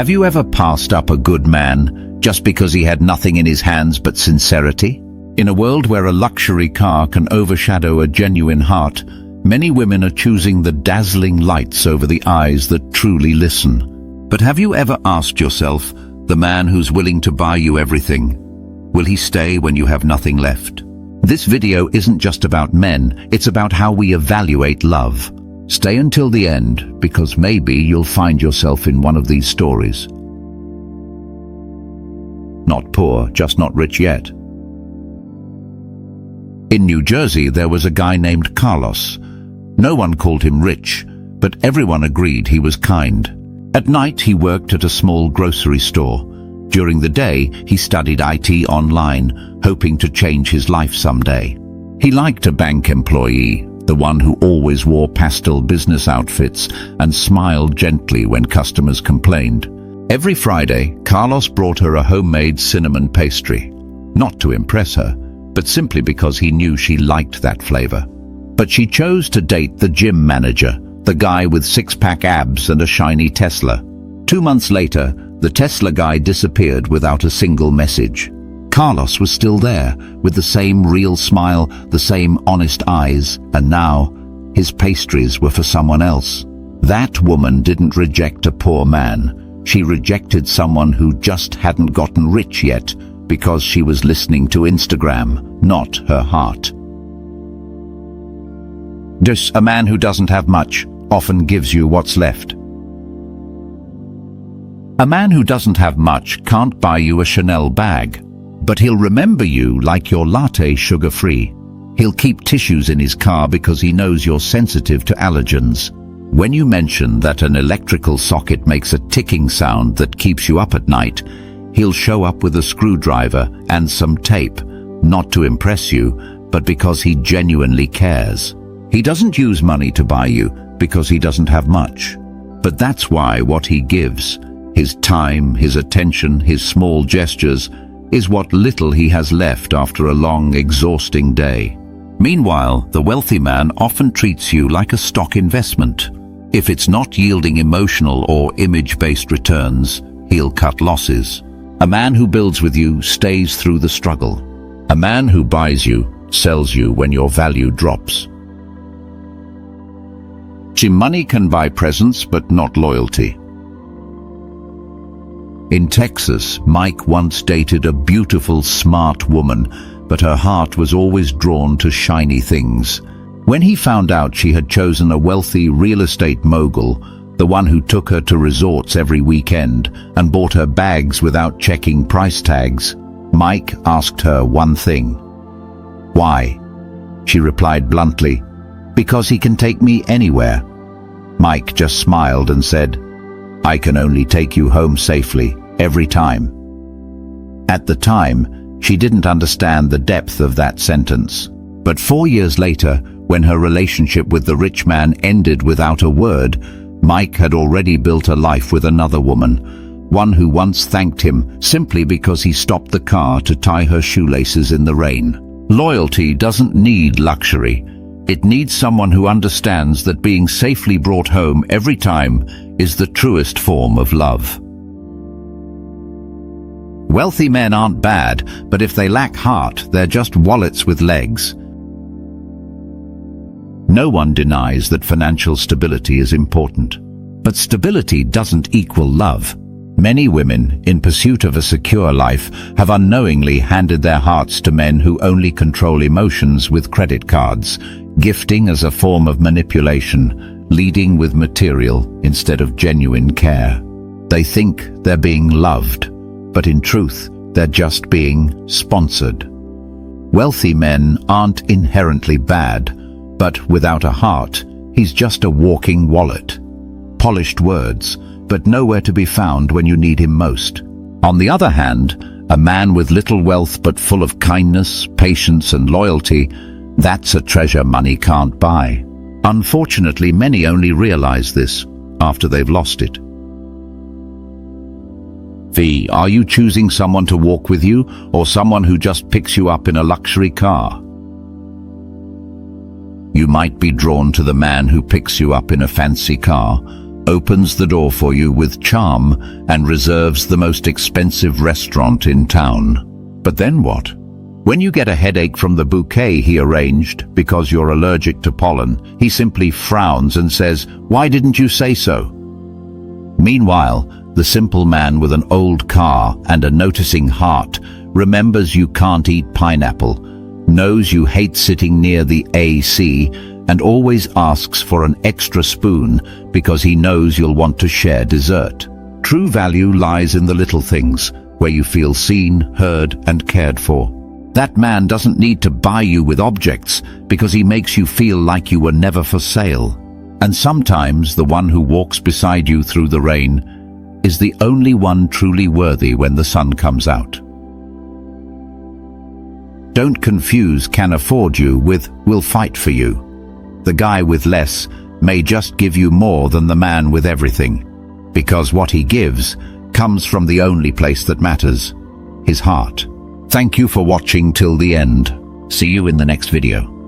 Have you ever passed up a good man just because he had nothing in his hands but sincerity? In a world where a luxury car can overshadow a genuine heart, many women are choosing the dazzling lights over the eyes that truly listen. But have you ever asked yourself, the man who's willing to buy you everything, will he stay when you have nothing left? This video isn't just about men, it's about how we evaluate love. Stay until the end, because maybe you'll find yourself in one of these stories. Not poor, just not rich yet. In New Jersey, there was a guy named Carlos. No one called him rich, but everyone agreed he was kind. At night, he worked at a small grocery store. During the day, he studied IT online, hoping to change his life someday. He liked a bank employee, the one who always wore pastel business outfits and smiled gently when customers complained. Every Friday, Carlos brought her a homemade cinnamon pastry, not to impress her, but simply because he knew she liked that flavor. But she chose to date the gym manager, the guy with six-pack abs and a shiny Tesla. 2 months later, the Tesla guy disappeared without a single message. Carlos was still there, with the same real smile, the same honest eyes, and now his pastries were for someone else. That woman didn't reject a poor man. She rejected someone who just hadn't gotten rich yet, because she was listening to Instagram, not her heart. Just a man who doesn't have much often gives you what's left. A man who doesn't have much can't buy you a Chanel bag, but he'll remember you like your latte sugar-free. He'll keep tissues in his car because he knows you're sensitive to allergens. When you mention that an electrical socket makes a ticking sound that keeps you up at night, he'll show up with a screwdriver and some tape, not to impress you, but because he genuinely cares. He doesn't use money to buy you because he doesn't have much. But that's why what he gives, his time, his attention, his small gestures, is what little he has left after a long, exhausting day. Meanwhile, the wealthy man often treats you like a stock investment. If it's not yielding emotional or image-based returns, he'll cut losses. A man who builds with you stays through the struggle. A man who buys you sells you when your value drops. Money can buy presents, but not loyalty. In Texas, Mike once dated a beautiful, smart woman, but her heart was always drawn to shiny things. When he found out she had chosen a wealthy real estate mogul, the one who took her to resorts every weekend and bought her bags without checking price tags, Mike asked her one thing. Why? She replied bluntly, because he can take me anywhere. Mike just smiled and said, I can only take you home safely, every time. At the time, she didn't understand the depth of that sentence. But 4 years later, when her relationship with the rich man ended without a word, Mike had already built a life with another woman, one who once thanked him simply because he stopped the car to tie her shoelaces in the rain. Loyalty doesn't need luxury. It needs someone who understands that being safely brought home every time is the truest form of love. Wealthy men aren't bad, but if they lack heart, they're just wallets with legs. No one denies that financial stability is important, but stability doesn't equal love. Many women, in pursuit of a secure life, have unknowingly handed their hearts to men who only control emotions with credit cards, gifting as a form of manipulation, leading with material instead of genuine care. They think they're being loved, but in truth, they're just being sponsored. Wealthy men aren't inherently bad, but without a heart, he's just a walking wallet. Polished words, but nowhere to be found when you need him most. On the other hand, a man with little wealth but full of kindness, patience and loyalty, that's a treasure money can't buy. Unfortunately, many only realize this after they've lost it. V, are you choosing someone to walk with you or someone who just picks you up in a luxury car? You might be drawn to the man who picks you up in a fancy car, opens the door for you with charm and reserves the most expensive restaurant in town. But then what? When you get a headache from the bouquet he arranged because you're allergic to pollen, he simply frowns and says, "Why didn't you say so?" Meanwhile, the simple man with an old car and a noticing heart remembers you can't eat pineapple, knows you hate sitting near the AC, and always asks for an extra spoon because he knows you'll want to share dessert. True value lies in the little things, where you feel seen, heard, and cared for. That man doesn't need to buy you with objects because he makes you feel like you were never for sale. And sometimes the one who walks beside you through the rain is the only one truly worthy when the sun comes out. Don't confuse "can afford you" with "will fight for you." The guy with less may just give you more than the man with everything, because what he gives comes from the only place that matters, his heart. Thank you for watching till the end. See you in the next video.